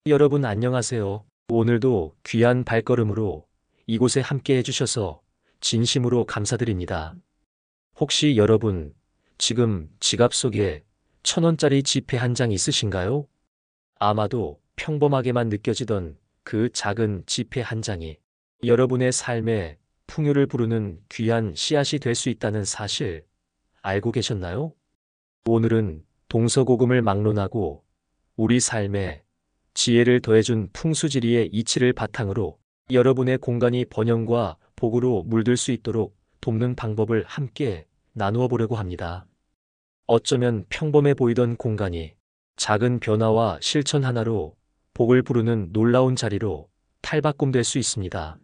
여러분 안녕하세요. 오늘도 귀한 발걸음으로 이곳에 함께 해주셔서 진심으로 감사드립니다. 혹시 여러분 지금 지갑 속에 1,000원짜리 지폐 한 장 있으신가요? 아마도 평범하게만 느껴지던 그 작은 지폐 한 장이 여러분의 삶에 풍요를 부르는 귀한 씨앗이 될 수 있다는 사실 알고 계셨나요? 오늘은 동서고금을 막론하고 우리 삶에 지혜를 더해준 풍수지리의 이치를 바탕으로 여러분의 공간이 번영과 복으로 물들 수 있도록 돕는 방법을 함께 나누어 보려고 합니다. 어쩌면 평범해 보이던 공간이 작은 변화와 실천 하나로 복을 부르는 놀라운 자리로 탈바꿈될 수 있습니다.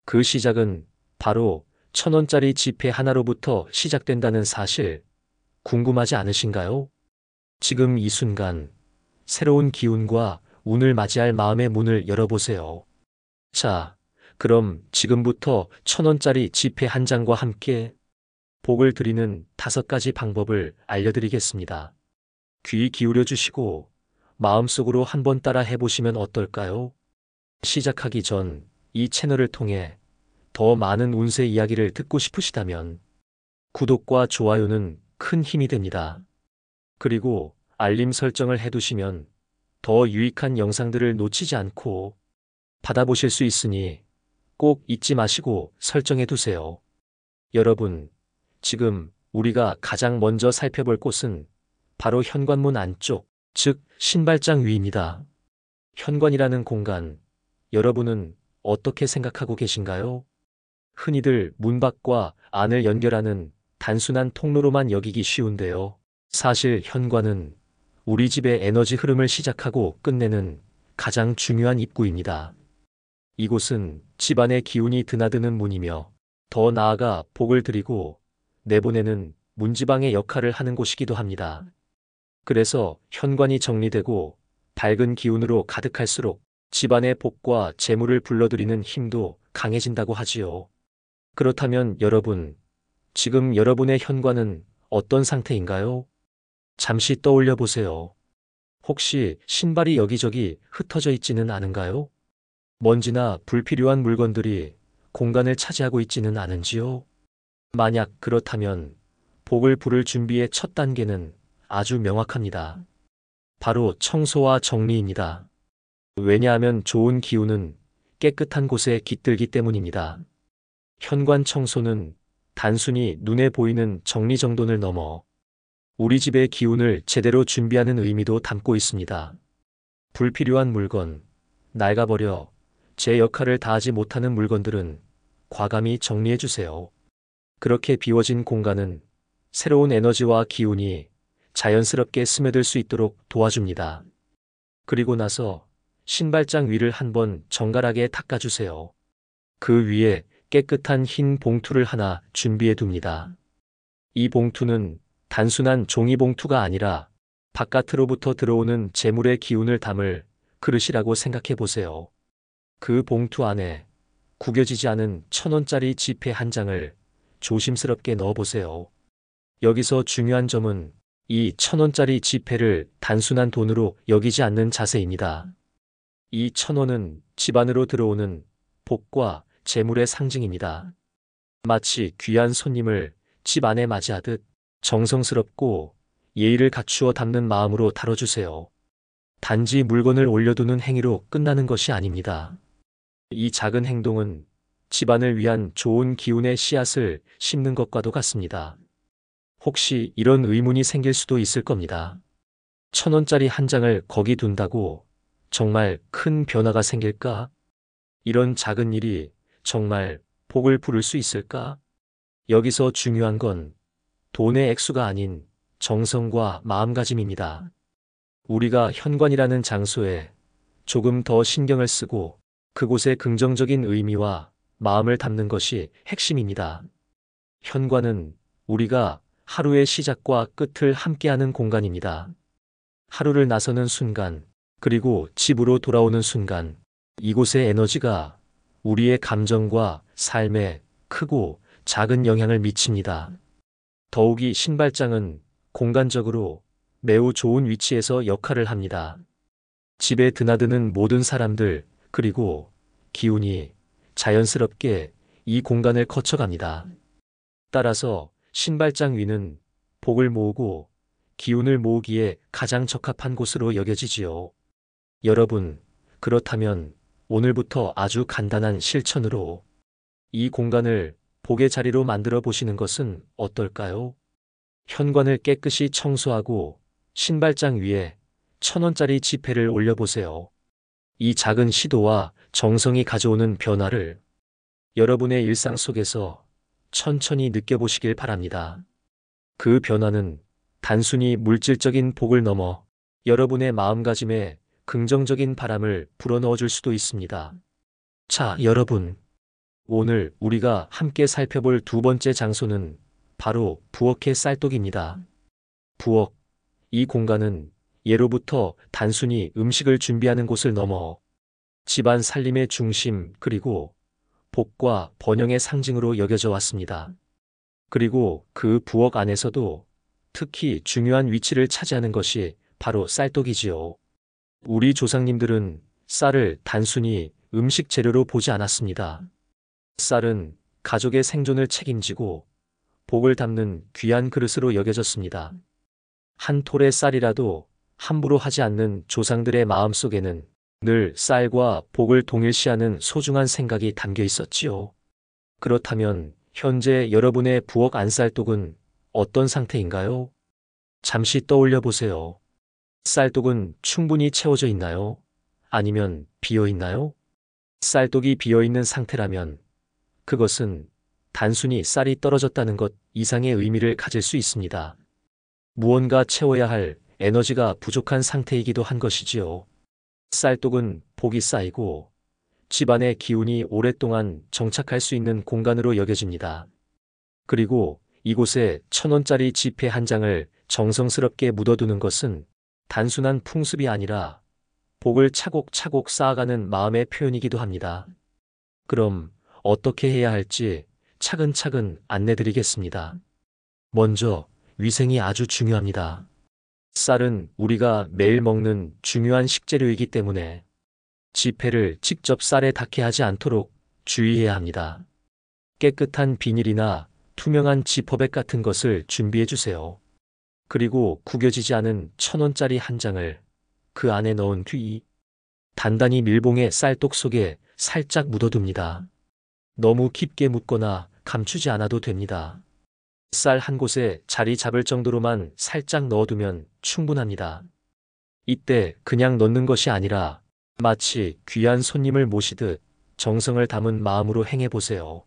그 시작은 바로 1,000원짜리 지폐 하나로부터 시작된다는 사실 궁금하지 않으신가요? 지금 이 순간 새로운 기운과 운을 맞이할 마음의 문을 열어보세요. 자, 그럼 지금부터 1,000원짜리 지폐 한 장과 함께 복을 드리는 5가지 방법을 알려드리겠습니다. 귀 기울여 주시고 마음속으로 한번 따라 해보시면 어떨까요? 시작하기 전 이 채널을 통해 더 많은 운세 이야기를 듣고 싶으시다면 구독과 좋아요는 큰 힘이 됩니다. 그리고 알림 설정을 해두시면 더 유익한 영상들을 놓치지 않고 받아보실 수 있으니 꼭 잊지 마시고 설정해 두세요. 여러분, 지금 우리가 가장 먼저 살펴볼 곳은 바로 현관문 안쪽, 즉 신발장 위입니다. 현관이라는 공간, 여러분은 어떻게 생각하고 계신가요? 흔히들 문 밖과 안을 연결하는 단순한 통로로만 여기기 쉬운데요. 사실 현관은 우리 집의 에너지 흐름을 시작하고 끝내는 가장 중요한 입구입니다. 이곳은 집안의 기운이 드나드는 문이며 더 나아가 복을 드리고 내보내는 문지방의 역할을 하는 곳이기도 합니다. 그래서 현관이 정리되고 밝은 기운으로 가득할수록 집안의 복과 재물을 불러들이는 힘도 강해진다고 하지요. 그렇다면 여러분, 지금 여러분의 현관은 어떤 상태인가요? 잠시 떠올려 보세요. 혹시 신발이 여기저기 흩어져 있지는 않은가요? 먼지나 불필요한 물건들이 공간을 차지하고 있지는 않은지요? 만약 그렇다면 복을 부를 준비의 첫 단계는 아주 명확합니다. 바로 청소와 정리입니다. 왜냐하면 좋은 기운은 깨끗한 곳에 깃들기 때문입니다. 현관 청소는 단순히 눈에 보이는 정리정돈을 넘어 우리 집의 기운을 제대로 준비하는 의미도 담고 있습니다. 불필요한 물건, 낡아버려 제 역할을 다하지 못하는 물건들은 과감히 정리해 주세요. 그렇게 비워진 공간은 새로운 에너지와 기운이 자연스럽게 스며들 수 있도록 도와줍니다. 그리고 나서 신발장 위를 한번 정갈하게 닦아주세요. 그 위에 깨끗한 흰 봉투를 하나 준비해 둡니다. 이 봉투는 단순한 종이봉투가 아니라 바깥으로부터 들어오는 재물의 기운을 담을 그릇이라고 생각해 보세요. 그 봉투 안에 구겨지지 않은 1,000원짜리 지폐 한 장을 조심스럽게 넣어보세요. 여기서 중요한 점은 이 1,000원짜리 지폐를 단순한 돈으로 여기지 않는 자세입니다. 이 1,000원은 집 안으로 들어오는 복과 재물의 상징입니다. 마치 귀한 손님을 집 안에 맞이하듯 정성스럽고 예의를 갖추어 담는 마음으로 다뤄주세요. 단지 물건을 올려두는 행위로 끝나는 것이 아닙니다. 이 작은 행동은 집안을 위한 좋은 기운의 씨앗을 심는 것과도 같습니다. 혹시 이런 의문이 생길 수도 있을 겁니다. 1,000원짜리 한 장을 거기 둔다고 정말 큰 변화가 생길까? 이런 작은 일이 정말 복을 부를 수 있을까? 여기서 중요한 건 돈의 액수가 아닌 정성과 마음가짐입니다. 우리가 현관이라는 장소에 조금 더 신경을 쓰고 그곳에 긍정적인 의미와 마음을 담는 것이 핵심입니다. 현관은 우리가 하루의 시작과 끝을 함께하는 공간입니다. 하루를 나서는 순간, 그리고 집으로 돌아오는 순간, 이곳의 에너지가 우리의 감정과 삶에 크고 작은 영향을 미칩니다. 더욱이 신발장은 공간적으로 매우 좋은 위치에서 역할을 합니다. 집에 드나드는 모든 사람들, 그리고 기운이 자연스럽게 이 공간을 거쳐갑니다. 따라서 신발장 위는 복을 모으고 기운을 모으기에 가장 적합한 곳으로 여겨지지요. 여러분, 그렇다면 오늘부터 아주 간단한 실천으로 이 공간을 복의 자리로 만들어 보시는 것은 어떨까요? 현관을 깨끗이 청소하고 신발장 위에 1,000원짜리 지폐를 올려보세요. 이 작은 시도와 정성이 가져오는 변화를 여러분의 일상 속에서 천천히 느껴보시길 바랍니다. 그 변화는 단순히 물질적인 복을 넘어 여러분의 마음가짐에 긍정적인 바람을 불어넣어 줄 수도 있습니다. 자, 여러분. 오늘 우리가 함께 살펴볼 두 번째 장소는 바로 부엌의 쌀독입니다. 부엌, 이 공간은 예로부터 단순히 음식을 준비하는 곳을 넘어 집안 살림의 중심 그리고 복과 번영의 상징으로 여겨져 왔습니다. 그리고 그 부엌 안에서도 특히 중요한 위치를 차지하는 것이 바로 쌀독이지요. 우리 조상님들은 쌀을 단순히 음식 재료로 보지 않았습니다. 쌀은 가족의 생존을 책임지고 복을 담는 귀한 그릇으로 여겨졌습니다. 한 톨의 쌀이라도 함부로 하지 않는 조상들의 마음속에는 늘 쌀과 복을 동일시하는 소중한 생각이 담겨 있었지요. 그렇다면 현재 여러분의 부엌 안쌀독은 어떤 상태인가요? 잠시 떠올려 보세요. 쌀독은 충분히 채워져 있나요? 아니면 비어 있나요? 쌀독이 비어 있는 상태라면 그것은 단순히 쌀이 떨어졌다는 것 이상의 의미를 가질 수 있습니다. 무언가 채워야 할 에너지가 부족한 상태이기도 한 것이지요. 쌀독은 복이 쌓이고 집안의 기운이 오랫동안 정착할 수 있는 공간으로 여겨집니다. 그리고 이곳에 1,000원짜리 지폐 한 장을 정성스럽게 묻어두는 것은 단순한 풍습이 아니라 복을 차곡차곡 쌓아가는 마음의 표현이기도 합니다. 그럼 어떻게 해야 할지 차근차근 안내드리겠습니다. 먼저 위생이 아주 중요합니다. 쌀은 우리가 매일 먹는 중요한 식재료이기 때문에 지폐를 직접 쌀에 닿게 하지 않도록 주의해야 합니다. 깨끗한 비닐이나 투명한 지퍼백 같은 것을 준비해 주세요. 그리고 구겨지지 않은 1,000원짜리 한 장을 그 안에 넣은 뒤 단단히 밀봉해 쌀독 속에 살짝 묻어둡니다. 너무 깊게 묻거나 감추지 않아도 됩니다. 쌀 한 곳에 자리 잡을 정도로만 살짝 넣어두면 충분합니다. 이때 그냥 넣는 것이 아니라 마치 귀한 손님을 모시듯 정성을 담은 마음으로 행해보세요.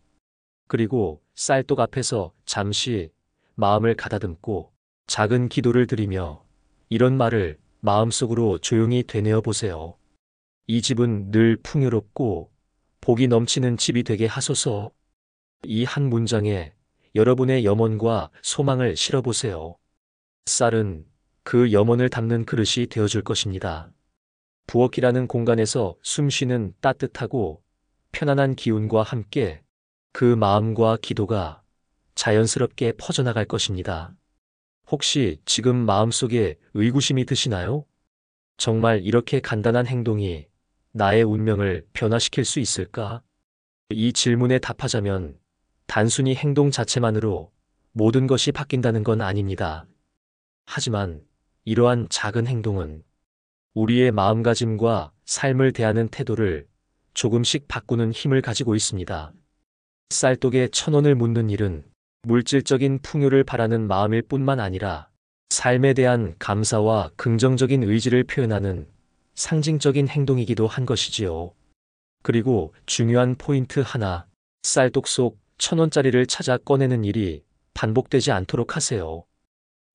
그리고 쌀독 앞에서 잠시 마음을 가다듬고 작은 기도를 드리며 이런 말을 마음속으로 조용히 되뇌어 보세요. 이 집은 늘 풍요롭고 복이 넘치는 집이 되게 하소서. 이 한 문장에 여러분의 염원과 소망을 실어보세요. 쌀은 그 염원을 담는 그릇이 되어줄 것입니다. 부엌이라는 공간에서 숨쉬는 따뜻하고 편안한 기운과 함께 그 마음과 기도가 자연스럽게 퍼져나갈 것입니다. 혹시 지금 마음속에 의구심이 드시나요? 정말 이렇게 간단한 행동이 나의 운명을 변화시킬 수 있을까? 이 질문에 답하자면 단순히 행동 자체만으로 모든 것이 바뀐다는 건 아닙니다. 하지만 이러한 작은 행동은 우리의 마음가짐과 삶을 대하는 태도를 조금씩 바꾸는 힘을 가지고 있습니다. 쌀독에 1,000원을 묻는 일은 물질적인 풍요를 바라는 마음일 뿐만 아니라 삶에 대한 감사와 긍정적인 의지를 표현하는 상징적인 행동이기도 한 것이지요. 그리고 중요한 포인트 하나, 쌀독 속 1,000원짜리를 찾아 꺼내는 일이 반복되지 않도록 하세요.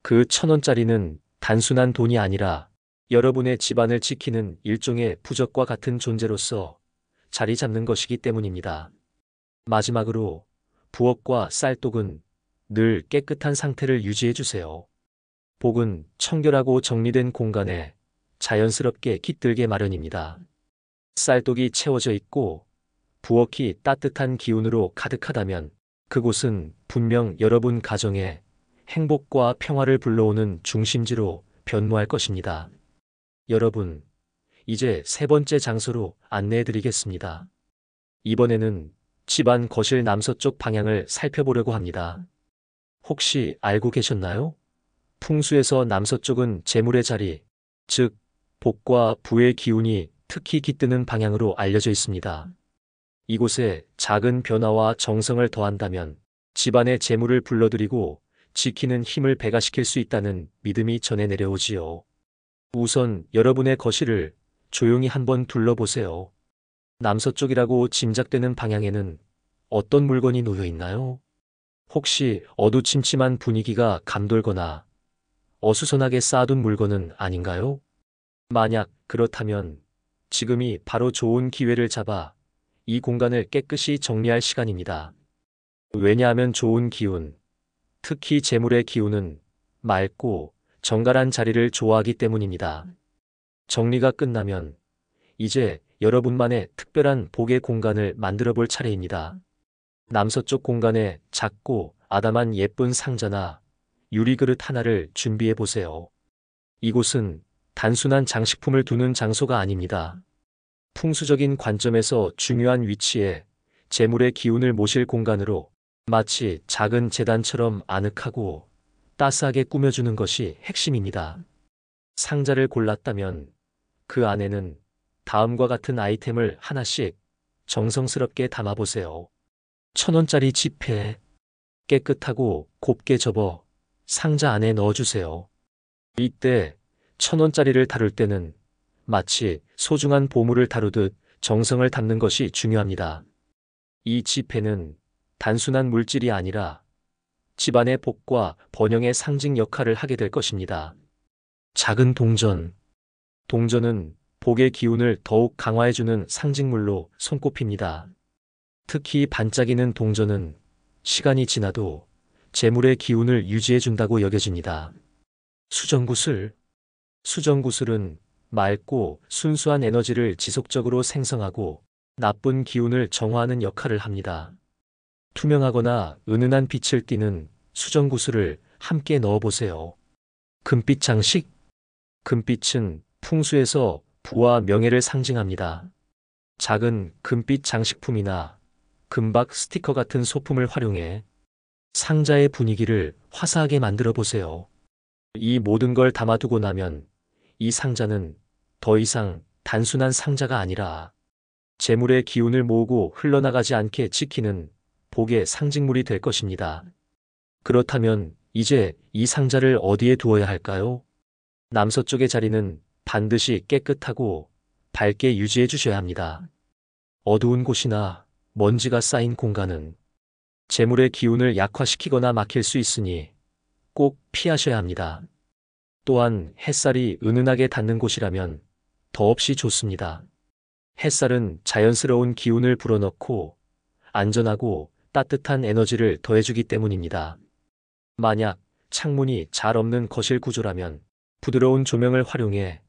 그 1,000원짜리는 단순한 돈이 아니라 여러분의 집안을 지키는 일종의 부적과 같은 존재로서 자리 잡는 것이기 때문입니다. 마지막으로 부엌과 쌀독은 늘 깨끗한 상태를 유지해 주세요. 복은 청결하고 정리된 공간에 자연스럽게 깃들게 마련입니다. 쌀독이 채워져 있고 부엌이 따뜻한 기운으로 가득하다면 그곳은 분명 여러분 가정에 행복과 평화를 불러오는 중심지로 변모할 것입니다. 여러분, 이제 세 번째 장소로 안내해 드리겠습니다. 이번에는 집안 거실 남서쪽 방향을 살펴보려고 합니다. 혹시 알고 계셨나요? 풍수에서 남서쪽은 재물의 자리, 즉, 복과 부의 기운이 특히 깃드는 방향으로 알려져 있습니다. 이곳에 작은 변화와 정성을 더한다면 집안의 재물을 불러들이고 지키는 힘을 배가시킬 수 있다는 믿음이 전해 내려오지요. 우선 여러분의 거실을 조용히 한번 둘러보세요. 남서쪽이라고 짐작되는 방향에는 어떤 물건이 놓여 있나요? 혹시 어두침침한 분위기가 감돌거나 어수선하게 쌓아둔 물건은 아닌가요? 만약 그렇다면 지금이 바로 좋은 기회를 잡아 이 공간을 깨끗이 정리할 시간입니다. 왜냐하면 좋은 기운, 특히 재물의 기운은 맑고 정갈한 자리를 좋아하기 때문입니다. 정리가 끝나면 이제 여러분만의 특별한 복의 공간을 만들어 볼 차례입니다. 남서쪽 공간에 작고 아담한 예쁜 상자나 유리그릇 하나를 준비해 보세요. 이곳은 단순한 장식품을 두는 장소가 아닙니다. 풍수적인 관점에서 중요한 위치에 재물의 기운을 모실 공간으로 마치 작은 제단처럼 아늑하고 따스하게 꾸며주는 것이 핵심입니다. 상자를 골랐다면 그 안에는 다음과 같은 아이템을 하나씩 정성스럽게 담아보세요. 1,000원짜리 지폐, 깨끗하고 곱게 접어 상자 안에 넣어주세요. 이때 1,000원짜리를 다룰 때는 마치 소중한 보물을 다루듯 정성을 담는 것이 중요합니다. 이 지폐는 단순한 물질이 아니라 집안의 복과 번영의 상징 역할을 하게 될 것입니다. 작은 동전. 동전은 복의 기운을 더욱 강화해주는 상징물로 손꼽힙니다. 특히 반짝이는 동전은 시간이 지나도 재물의 기운을 유지해준다고 여겨집니다. 수정구슬. 수정구슬은 맑고 순수한 에너지를 지속적으로 생성하고 나쁜 기운을 정화하는 역할을 합니다. 투명하거나 은은한 빛을 띠는 수정구슬을 함께 넣어보세요. 금빛 장식. 금빛은 풍수에서 부와 명예를 상징합니다. 작은 금빛 장식품이나 금박 스티커 같은 소품을 활용해 상자의 분위기를 화사하게 만들어 보세요. 이 모든 걸 담아두고 나면 이 상자는 더 이상 단순한 상자가 아니라 재물의 기운을 모으고 흘러나가지 않게 지키는 복의 상징물이 될 것입니다. 그렇다면 이제 이 상자를 어디에 두어야 할까요? 남서쪽의 자리는 반드시 깨끗하고 밝게 유지해 주셔야 합니다. 어두운 곳이나 먼지가 쌓인 공간은 재물의 기운을 약화시키거나 막힐 수 있으니 꼭 피하셔야 합니다. 또한 햇살이 은은하게 닿는 곳이라면 더없이 좋습니다. 햇살은 자연스러운 기운을 불어넣고 안전하고 따뜻한 에너지를 더해주기 때문입니다. 만약 창문이 잘 없는 거실 구조라면 부드러운 조명을 활용해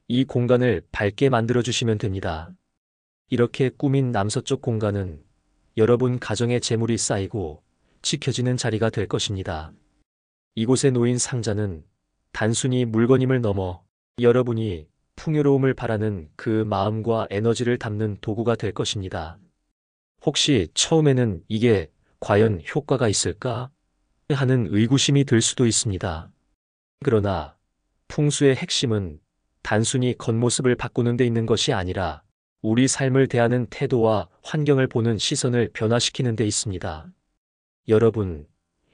이 공간을 밝게 만들어주시면 됩니다. 이렇게 꾸민 남서쪽 공간은 여러분 가정의 재물이 쌓이고 지켜지는 자리가 될 것입니다. 이곳에 놓인 상자는 단순히 물건임을 넘어 여러분이 풍요로움을 바라는 그 마음과 에너지를 담는 도구가 될 것입니다. 혹시 처음에는 이게 과연 효과가 있을까? 하는 의구심이 들 수도 있습니다. 그러나 풍수의 핵심은 단순히 겉모습을 바꾸는 데 있는 것이 아니라 우리 삶을 대하는 태도와 환경을 보는 시선을 변화시키는 데 있습니다. 여러분,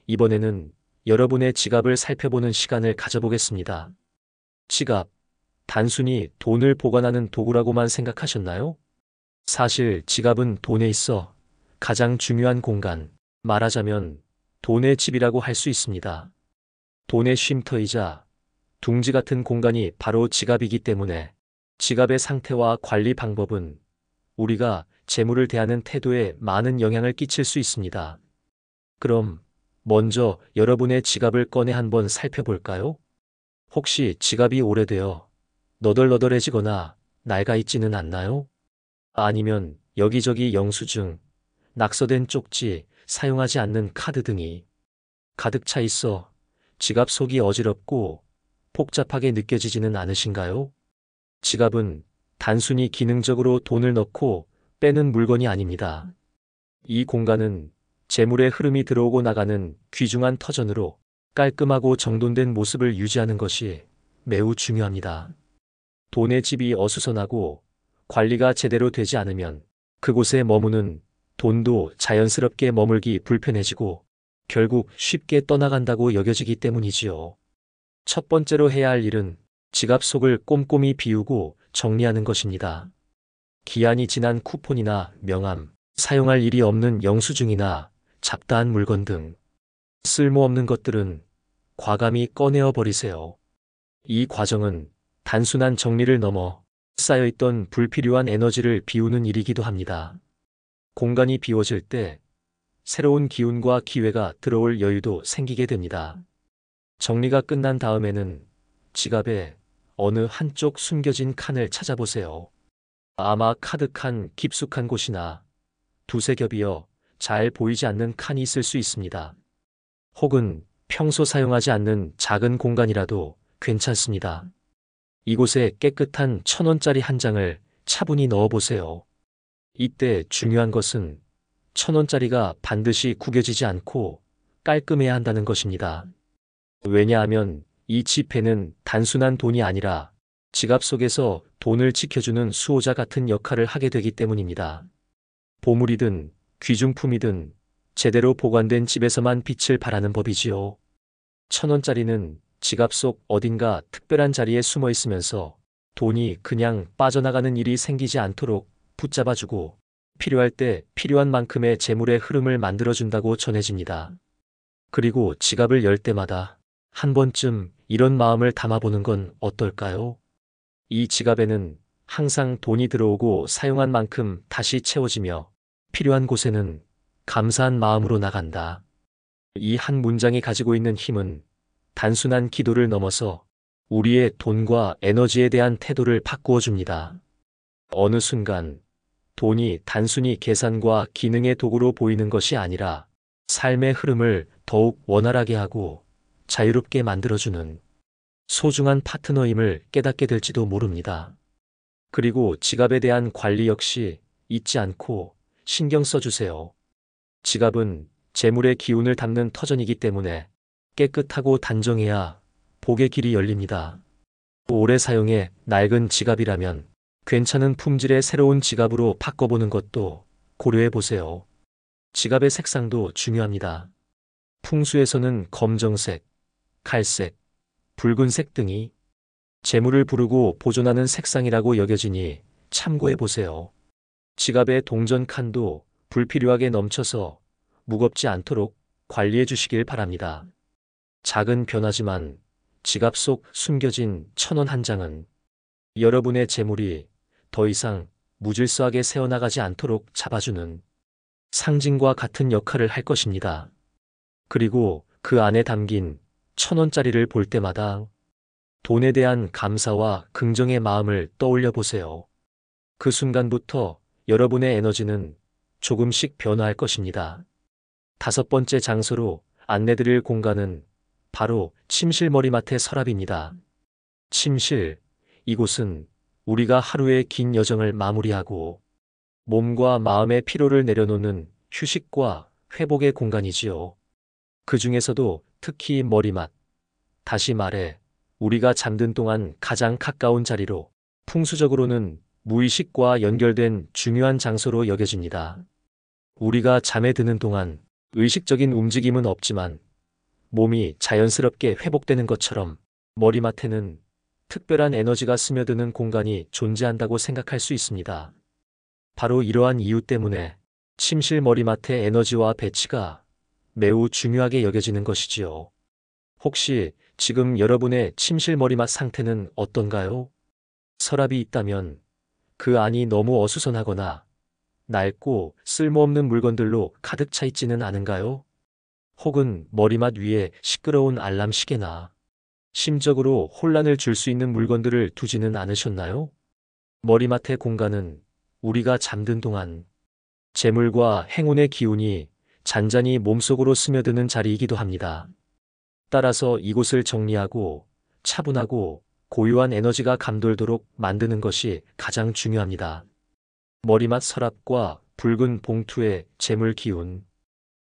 이번에는 여러분의 지갑을 살펴보는 시간을 가져보겠습니다. 지갑, 단순히 돈을 보관하는 도구라고만 생각하셨나요? 사실 지갑은 돈에 있어 가장 중요한 공간, 말하자면 돈의 집이라고 할 수 있습니다. 돈의 쉼터이자 둥지 같은 공간이 바로 지갑이기 때문에 지갑의 상태와 관리 방법은 우리가 재물을 대하는 태도에 많은 영향을 끼칠 수 있습니다. 그럼 먼저 여러분의 지갑을 꺼내 한번 살펴볼까요? 혹시 지갑이 오래되어 너덜너덜해지거나 낡아 있지는 않나요? 아니면 여기저기 영수증, 낙서된 쪽지, 사용하지 않는 카드 등이 가득 차 있어 지갑 속이 어지럽고 복잡하게 느껴지지는 않으신가요? 지갑은 단순히 기능적으로 돈을 넣고 빼는 물건이 아닙니다. 이 공간은 재물의 흐름이 들어오고 나가는 귀중한 터전으로 깔끔하고 정돈된 모습을 유지하는 것이 매우 중요합니다. 돈의 집이 어수선하고 관리가 제대로 되지 않으면 그곳에 머무는 돈도 자연스럽게 머물기 불편해지고 결국 쉽게 떠나간다고 여겨지기 때문이지요. 첫 번째로 해야 할 일은 지갑 속을 꼼꼼히 비우고 정리하는 것입니다. 기한이 지난 쿠폰이나 명함, 사용할 일이 없는 영수증이나 잡다한 물건 등 쓸모없는 것들은 과감히 꺼내어 버리세요. 이 과정은 단순한 정리를 넘어 쌓여있던 불필요한 에너지를 비우는 일이기도 합니다. 공간이 비워질 때 새로운 기운과 기회가 들어올 여유도 생기게 됩니다. 정리가 끝난 다음에는 지갑에 어느 한쪽 숨겨진 칸을 찾아보세요. 아마 가득한 깊숙한 곳이나 두세 겹이어 잘 보이지 않는 칸이 있을 수 있습니다. 혹은 평소 사용하지 않는 작은 공간이라도 괜찮습니다. 이곳에 깨끗한 1,000원짜리 한 장을 차분히 넣어보세요. 이때 중요한 것은 1,000원짜리가 반드시 구겨지지 않고 깔끔해야 한다는 것입니다. 왜냐하면 이 지폐는 단순한 돈이 아니라 지갑 속에서 돈을 지켜주는 수호자 같은 역할을 하게 되기 때문입니다. 보물이든 귀중품이든 제대로 보관된 집에서만 빛을 발하는 법이지요. 1,000원짜리는 지갑 속 어딘가 특별한 자리에 숨어 있으면서 돈이 그냥 빠져나가는 일이 생기지 않도록 붙잡아주고 필요할 때 필요한 만큼의 재물의 흐름을 만들어준다고 전해집니다. 그리고 지갑을 열 때마다 한 번쯤 이런 마음을 담아보는 건 어떨까요? 이 지갑에는 항상 돈이 들어오고 사용한 만큼 다시 채워지며 필요한 곳에는 감사한 마음으로 나간다. 이 한 문장이 가지고 있는 힘은 단순한 기도를 넘어서 우리의 돈과 에너지에 대한 태도를 바꾸어 줍니다. 어느 순간 돈이 단순히 계산과 기능의 도구로 보이는 것이 아니라 삶의 흐름을 더욱 원활하게 하고 자유롭게 만들어주는 소중한 파트너임을 깨닫게 될지도 모릅니다. 그리고 지갑에 대한 관리 역시 잊지 않고 신경 써주세요. 지갑은 재물의 기운을 담는 터전이기 때문에 깨끗하고 단정해야 복의 길이 열립니다. 오래 사용해 낡은 지갑이라면 괜찮은 품질의 새로운 지갑으로 바꿔보는 것도 고려해 보세요. 지갑의 색상도 중요합니다. 풍수에서는 검정색, 갈색, 붉은색 등이 재물을 부르고 보존하는 색상이라고 여겨지니 참고해 보세요. 지갑의 동전 칸도 불필요하게 넘쳐서 무겁지 않도록 관리해 주시길 바랍니다. 작은 변화지만 지갑 속 숨겨진 1,000원 한 장은 여러분의 재물이 더 이상 무질서하게 새어나가지 않도록 잡아주는 상징과 같은 역할을 할 것입니다. 그리고 그 안에 담긴 1,000원짜리를 볼 때마다 돈에 대한 감사와 긍정의 마음을 떠올려 보세요. 그 순간부터 여러분의 에너지는 조금씩 변화할 것입니다. 5번째 장소로 안내드릴 공간은 바로 침실 머리맡의 서랍입니다. 침실, 이곳은 우리가 하루의 긴 여정을 마무리하고 몸과 마음의 피로를 내려놓는 휴식과 회복의 공간이지요. 그 중에서도 특히 머리맡, 다시 말해 우리가 잠든 동안 가장 가까운 자리로 풍수적으로는 무의식과 연결된 중요한 장소로 여겨집니다. 우리가 잠에 드는 동안 의식적인 움직임은 없지만 몸이 자연스럽게 회복되는 것처럼 머리맡에는 특별한 에너지가 스며드는 공간이 존재한다고 생각할 수 있습니다. 바로 이러한 이유 때문에 침실 머리맡의 에너지와 배치가 매우 중요하게 여겨지는 것이지요. 혹시 지금 여러분의 침실 머리맡 상태는 어떤가요? 서랍이 있다면 그 안이 너무 어수선하거나 낡고 쓸모없는 물건들로 가득 차 있지는 않은가요? 혹은 머리맡 위에 시끄러운 알람 시계나 심적으로 혼란을 줄 수 있는 물건들을 두지는 않으셨나요? 머리맡의 공간은 우리가 잠든 동안 재물과 행운의 기운이 잔잔히 몸속으로 스며드는 자리이기도 합니다. 따라서 이곳을 정리하고 차분하고 고유한 에너지가 감돌도록 만드는 것이 가장 중요합니다. 머리맡 서랍과 붉은 봉투의 재물 기운.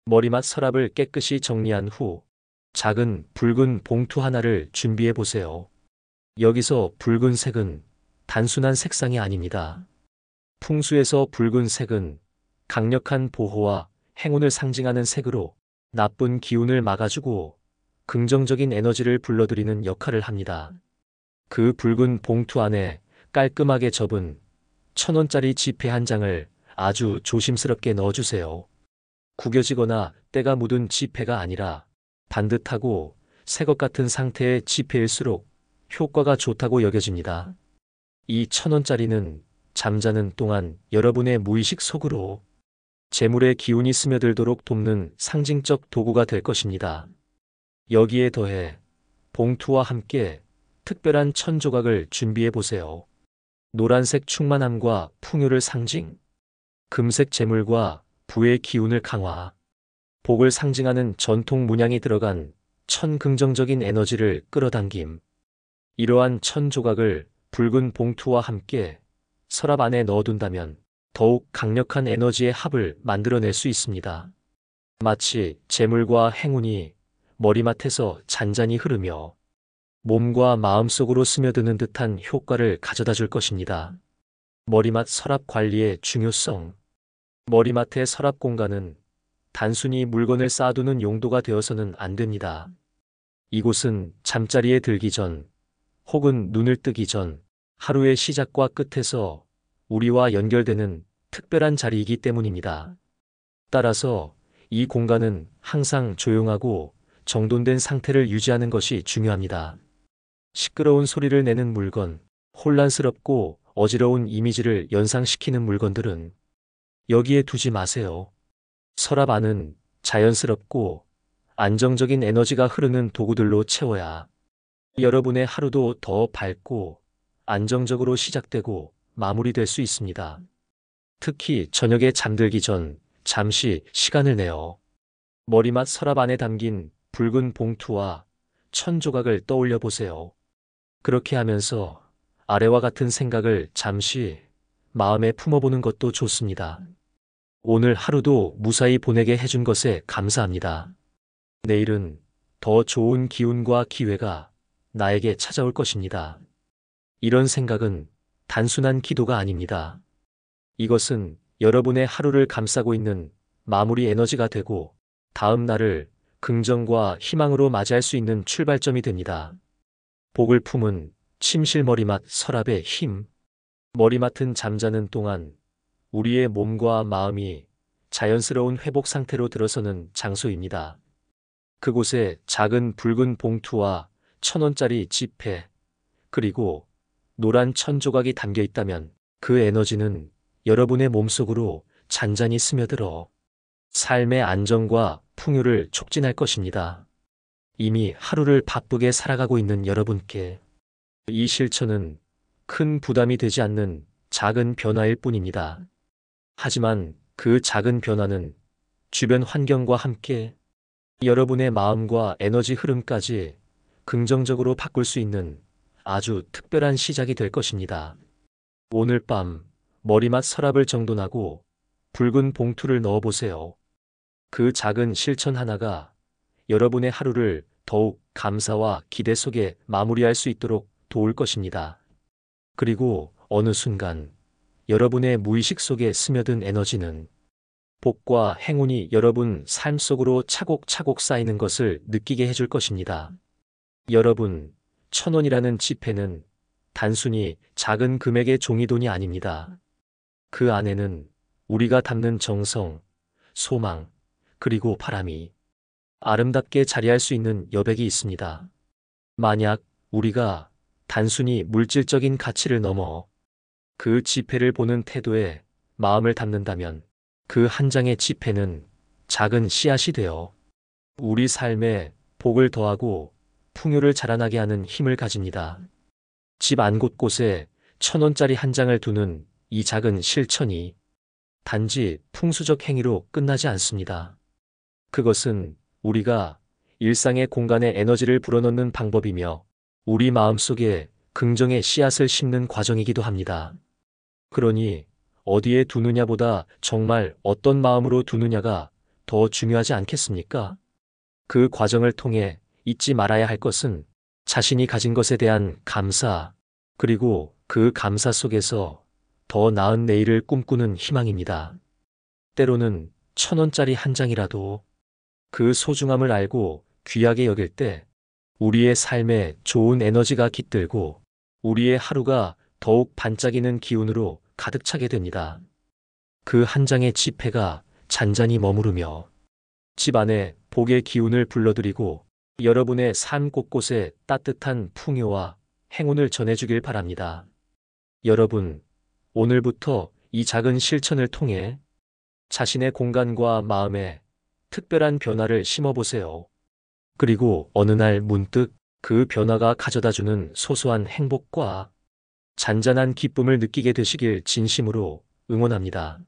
머리맡 서랍을 깨끗이 정리한 후 작은 붉은 봉투 하나를 준비해 보세요. 여기서 붉은색은 단순한 색상이 아닙니다. 풍수에서 붉은색은 강력한 보호와 행운을 상징하는 색으로 나쁜 기운을 막아주고 긍정적인 에너지를 불러들이는 역할을 합니다. 그 붉은 봉투 안에 깔끔하게 접은 1,000원짜리 지폐 한 장을 아주 조심스럽게 넣어주세요. 구겨지거나 때가 묻은 지폐가 아니라 반듯하고 새것 같은 상태의 지폐일수록 효과가 좋다고 여겨집니다. 이 1,000원짜리는 잠자는 동안 여러분의 무의식 속으로 재물의 기운이 스며들도록 돕는 상징적 도구가 될 것입니다. 여기에 더해 봉투와 함께 특별한 1,000조각을 준비해 보세요. 노란색 충만함과 풍요를 상징, 금색 재물과 부의 기운을 강화, 복을 상징하는 전통 문양이 들어간 천긍정적인 에너지를 끌어당김. 이러한 1,000조각을 붉은 봉투와 함께 서랍 안에 넣어둔다면 더욱 강력한 에너지의 합을 만들어낼 수 있습니다. 마치 재물과 행운이 머리맡에서 잔잔히 흐르며 몸과 마음속으로 스며드는 듯한 효과를 가져다 줄 것입니다. 머리맡 서랍 관리의 중요성. 머리맡의 서랍 공간은 단순히 물건을 쌓아두는 용도가 되어서는 안 됩니다. 이곳은 잠자리에 들기 전 혹은 눈을 뜨기 전 하루의 시작과 끝에서 우리와 연결되는 특별한 자리이기 때문입니다. 따라서 이 공간은 항상 조용하고 정돈된 상태를 유지하는 것이 중요합니다. 시끄러운 소리를 내는 물건, 혼란스럽고 어지러운 이미지를 연상시키는 물건들은 여기에 두지 마세요. 서랍 안은 자연스럽고 안정적인 에너지가 흐르는 도구들로 채워야 여러분의 하루도 더 밝고 안정적으로 시작되고 마무리될 수 있습니다. 특히 저녁에 잠들기 전 잠시 시간을 내어 머리맡 서랍 안에 담긴 붉은 봉투와 1,000조각을 떠올려 보세요. 그렇게 하면서 아래와 같은 생각을 잠시 마음에 품어보는 것도 좋습니다. 오늘 하루도 무사히 보내게 해준 것에 감사합니다. 내일은 더 좋은 기운과 기회가 나에게 찾아올 것입니다. 이런 생각은 단순한 기도가 아닙니다. 이것은 여러분의 하루를 감싸고 있는 마무리 에너지가 되고 다음 날을 긍정과 희망으로 맞이할 수 있는 출발점이 됩니다. 복을 품은 침실 머리맡 서랍의 힘. 머리맡은 잠자는 동안 우리의 몸과 마음이 자연스러운 회복 상태로 들어서는 장소입니다. 그곳에 작은 붉은 봉투와 1,000원짜리 지폐, 그리고 노란 1,000조각이 담겨 있다면 그 에너지는 여러분의 몸속으로 잔잔히 스며들어 삶의 안정과 풍요를 촉진할 것입니다. 이미 하루를 바쁘게 살아가고 있는 여러분께 이 실천은 큰 부담이 되지 않는 작은 변화일 뿐입니다. 하지만 그 작은 변화는 주변 환경과 함께 여러분의 마음과 에너지 흐름까지 긍정적으로 바꿀 수 있는 아주 특별한 시작이 될 것입니다. 오늘 밤 머리맡 서랍을 정돈하고 붉은 봉투를 넣어보세요. 그 작은 실천 하나가 여러분의 하루를 더욱 감사와 기대 속에 마무리할 수 있도록 도울 것입니다. 그리고 어느 순간 여러분의 무의식 속에 스며든 에너지는 복과 행운이 여러분 삶 속으로 차곡차곡 쌓이는 것을 느끼게 해줄 것입니다. 여러분, 1,000원이라는 지폐는 단순히 작은 금액의 종이돈이 아닙니다. 그 안에는 우리가 담는 정성, 소망, 그리고 바람이 아름답게 자리할 수 있는 여백이 있습니다. 만약 우리가 단순히 물질적인 가치를 넘어 그 지폐를 보는 태도에 마음을 담는다면 그 한 장의 지폐는 작은 씨앗이 되어 우리 삶에 복을 더하고 풍요를 자라나게 하는 힘을 가집니다. 집 안 곳곳에 1,000원짜리 한 장을 두는 이 작은 실천이 단지 풍수적 행위로 끝나지 않습니다. 그것은 우리가 일상의 공간에 에너지를 불어넣는 방법이며 우리 마음속에 긍정의 씨앗을 심는 과정이기도 합니다. 그러니 어디에 두느냐보다 정말 어떤 마음으로 두느냐가 더 중요하지 않겠습니까? 그 과정을 통해 잊지 말아야 할 것은 자신이 가진 것에 대한 감사, 그리고 그 감사 속에서 더 나은 내일을 꿈꾸는 희망입니다. 때로는 1,000원짜리 한 장이라도 그 소중함을 알고 귀하게 여길 때 우리의 삶에 좋은 에너지가 깃들고 우리의 하루가 더욱 반짝이는 기운으로 가득 차게 됩니다. 그 한 장의 지폐가 잔잔히 머무르며 집 안에 복의 기운을 불러들이고 여러분의 삶 곳곳에 따뜻한 풍요와 행운을 전해주길 바랍니다. 여러분, 오늘부터 이 작은 실천을 통해 자신의 공간과 마음에 특별한 변화를 심어보세요. 그리고 어느 날 문득 그 변화가 가져다주는 소소한 행복과 잔잔한 기쁨을 느끼게 되시길 진심으로 응원합니다.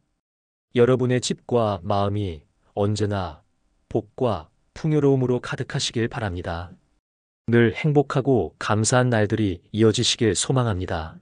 여러분의 집과 마음이 언제나 복과 풍요로움으로 가득하시길 바랍니다. 늘 행복하고 감사한 날들이 이어지시길 소망합니다.